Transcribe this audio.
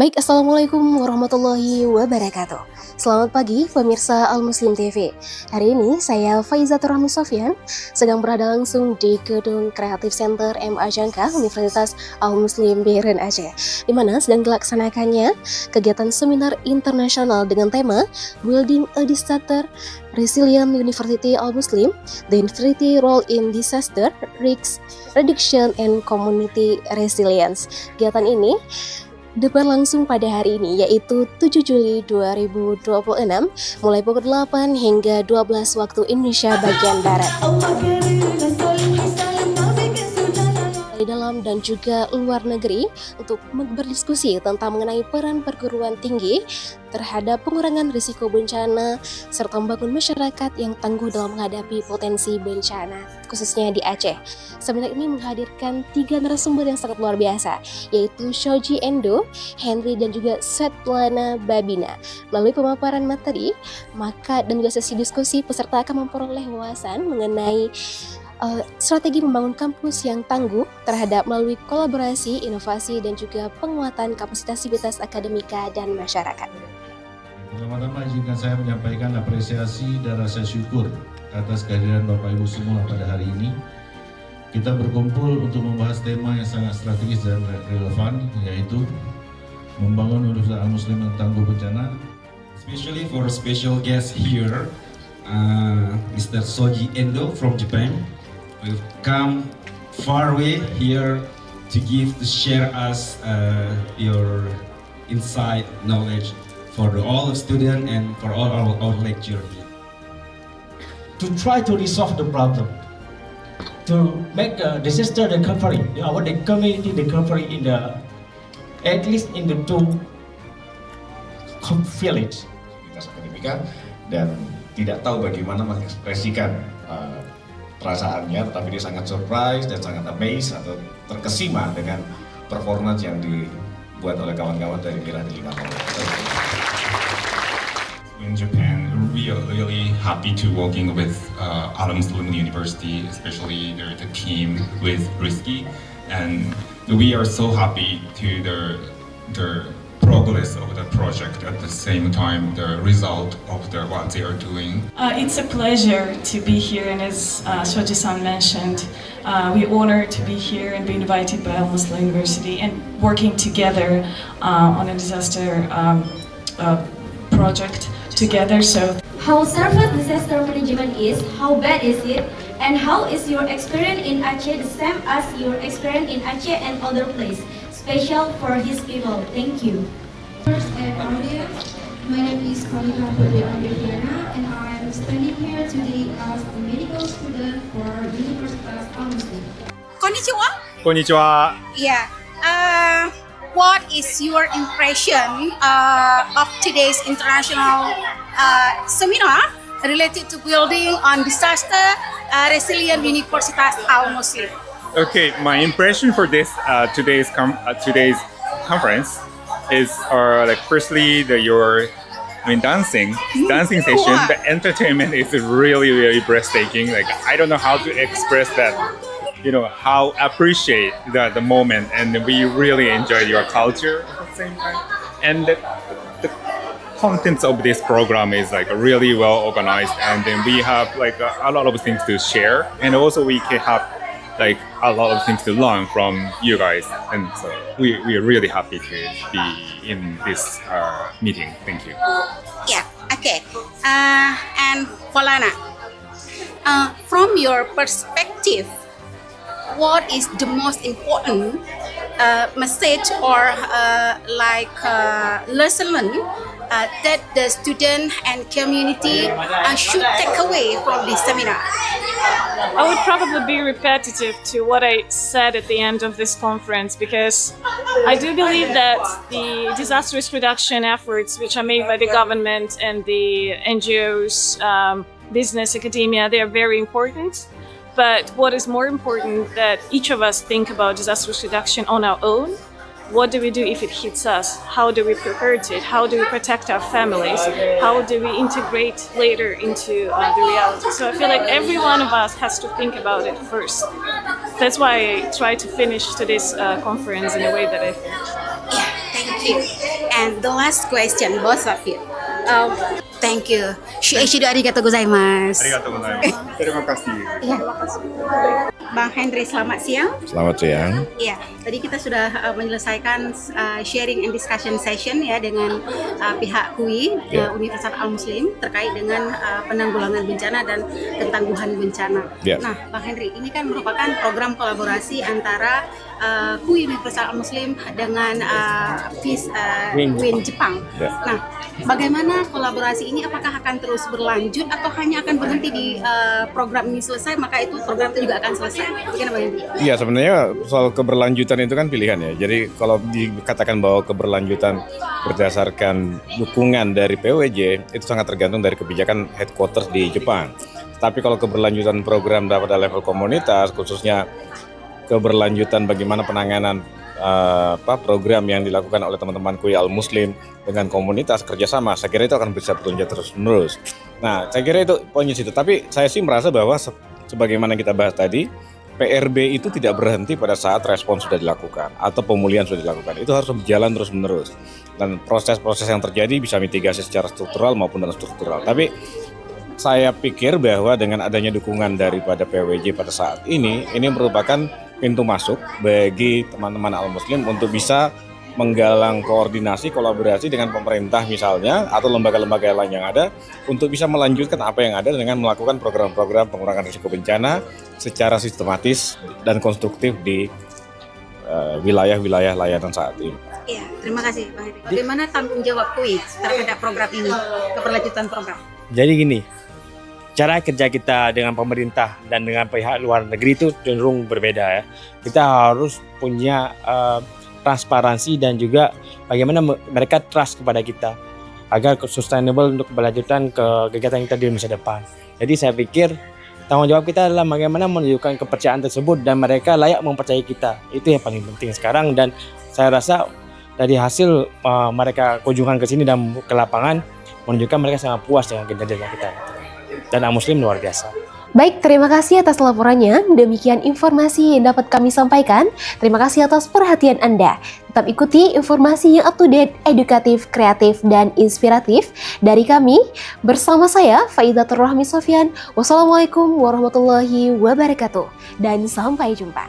Baik, Assalamualaikum warahmatullahi wabarakatuh. Selamat pagi pemirsa Al-Muslim TV. Hari ini saya Faizatur Rahmi Sofyan sedang berada langsung di Gedung Kreatif Center MA Jangka Universitas Al-Muslim Beren Aceh, di mana sedang dilaksanakannya kegiatan seminar internasional dengan tema Building a Disaster Resilient University Al-Muslim, The University Role in Disaster Risk Reduction and Community Resilience. Kegiatan ini berlangsung pada hari ini, yaitu 7 Juli 2026, mulai pukul 8 hingga 12 waktu Indonesia bagian Barat. Di dalam dan juga luar negeri untuk berdiskusi tentang mengenai peran perguruan tinggi terhadap pengurangan risiko bencana serta membangun masyarakat yang tangguh dalam menghadapi potensi bencana, khususnya di Aceh. Seminar ini menghadirkan 3 narasumber yang sangat luar biasa, yaitu Shoji Endo, Henry, dan juga Svetlana Babina. Melalui pemaparan materi, maka dan juga sesi diskusi, peserta akan memperoleh wawasan mengenai strategi membangun kampus yang tangguh terhadap melalui kolaborasi, inovasi, dan juga penguatan kapasitas akademika dan masyarakat. Pertama-tama izinkan saya menyampaikan apresiasi dan rasa syukur atas kehadiran Bapak Ibu semua pada hari ini. Kita berkumpul untuk membahas tema yang sangat strategis dan relevan, yaitu membangun Universitas Al-Muslim yang tangguh bencana. Especially for special guest here, Mr. Shoji Endo from Japan will come far away here to share us your insight, knowledge for all the students and for all our lecture here. To try to resolve the problem, to make a disaster recovery, our community recovery in the at least in the 2 village. Akademika dan tidak tahu bagaimana mengekspresikan perasaannya, tetapi dia sangat surprise dan sangat amazed atau terkesima dengan performance yang dibuat oleh kawan-kawan dari Mirah di 5 In Japan, we are really happy to working with Al-Muslim University, especially the team with Risky, and we are so happy to the progress of the project, at the same time the result of what they are doing. It's a pleasure to be here, and as Shoji-san mentioned, we're honored to be here and be invited by Al-Muslim University and working together on a disaster project together. So, how surface disaster management is, how bad is it, and how is your experience in Aceh the same as your experience in Aceh and other places, special for his people. Thank you. First and audience, my name is Kolika Purdiana and I am studying here today as a medical student for Universitas Al-Muslim. Konnichiwa. Konnichiwa. Yeah. What is your impression of today's international seminar related to building on disaster resilient Universitas Al-Muslim? Okay, my impression for this today's conference is firstly your dancing session. The entertainment is really breathtaking. I don't know how to express that. How appreciate the moment, and we really enjoy your culture at the same time. And the contents of this program is really well organized, and then we have a lot of things to share, and also we can have a lot of things to learn from you guys, and so we are really happy to be in this meeting. Thank you. Yeah. Okay. And Polana, from your perspective, what is the most important message or lesson that the student and community should take away from this seminar? I would probably be repetitive to what I said at the end of this conference, because I do believe that the disaster risk reduction efforts which are made by the government and the NGOs, business, academia, they are very important. But what is more important, that each of us think about disaster risk reduction on our own. What do we do if it hits us? How do we prepare to it? How do we protect our families? How do we integrate later into the reality? So I feel like every one of us has to think about it first. That's why I try to finish today's conference in a way that I finished. Yeah, thank you. And the last question, both of you. Thank you. Shido arigatou gozaimasu. Terima kasih. Iya. Bang Henry, selamat siang. Selamat siang. Iya, tadi kita sudah menyelesaikan sharing and discussion session ya dengan pihak KUI Universitas Al-Muslim terkait dengan penanggulangan bencana dan ketangguhan bencana. Nah, Bang Henry, ini kan merupakan program kolaborasi antara KUI Universitas Al-Muslim dengan WIN Jepang. Nah, bagaimana kolaborasi ini, apakah akan terus berlanjut atau hanya akan berhenti di program ini selesai, maka itu program itu juga akan selesai? Bagaimana Bang Henry? Iya, sebenarnya soal keberlanjutan itu kan pilihan ya. Jadi kalau dikatakan bahwa keberlanjutan berdasarkan dukungan dari PWJ itu sangat tergantung dari kebijakan headquarters di Jepang. Tapi kalau keberlanjutan program pada level komunitas, khususnya keberlanjutan bagaimana penanganan program yang dilakukan oleh teman-teman KUI Al-Muslim dengan komunitas kerjasama, saya kira itu akan bisa berlanjut terus-menerus. Nah, saya kira itu poinnya situ. Tapi saya sih merasa bahwa sebagaimana kita bahas tadi, PRB itu tidak berhenti pada saat respon sudah dilakukan atau pemulihan sudah dilakukan. Itu harus berjalan terus-menerus. Dan proses-proses yang terjadi bisa mitigasi secara struktural maupun non struktural. Tapi saya pikir bahwa dengan adanya dukungan daripada PWJ pada saat ini merupakan pintu masuk bagi teman-teman Al-Muslim untuk bisa menggalang koordinasi, kolaborasi dengan pemerintah misalnya atau lembaga-lembaga lain yang ada untuk bisa melanjutkan apa yang ada dengan melakukan program-program pengurangan risiko bencana secara sistematis dan konstruktif di wilayah-wilayah layanan saat ini. Iya, terima kasih Bang Henry. Bagaimana tanggung jawab KUI terhadap program ini, keberlanjutan program? Jadi gini, cara kerja kita dengan pemerintah dan dengan pihak luar negeri itu cenderung berbeda ya. Kita harus punya transparansi dan juga bagaimana mereka trust kepada kita agar sustainable untuk keberlanjutan ke kegiatan kita di masa depan. Jadi saya pikir tanggung jawab kita adalah bagaimana menunjukkan kepercayaan tersebut dan mereka layak mempercayai kita. Itu yang paling penting sekarang, dan saya rasa dari hasil mereka kunjungan ke sini dan ke lapangan menunjukkan mereka sangat puas dengan kinerja kita. Dan Al-Muslim luar biasa. Baik, terima kasih atas laporannya. Demikian informasi yang dapat kami sampaikan. Terima kasih atas perhatian Anda. Tetap ikuti informasi yang up to date, edukatif, kreatif, dan inspiratif dari kami. Bersama saya, Faizatur Rahmi Sofyan. Wassalamualaikum warahmatullahi wabarakatuh. Dan sampai jumpa.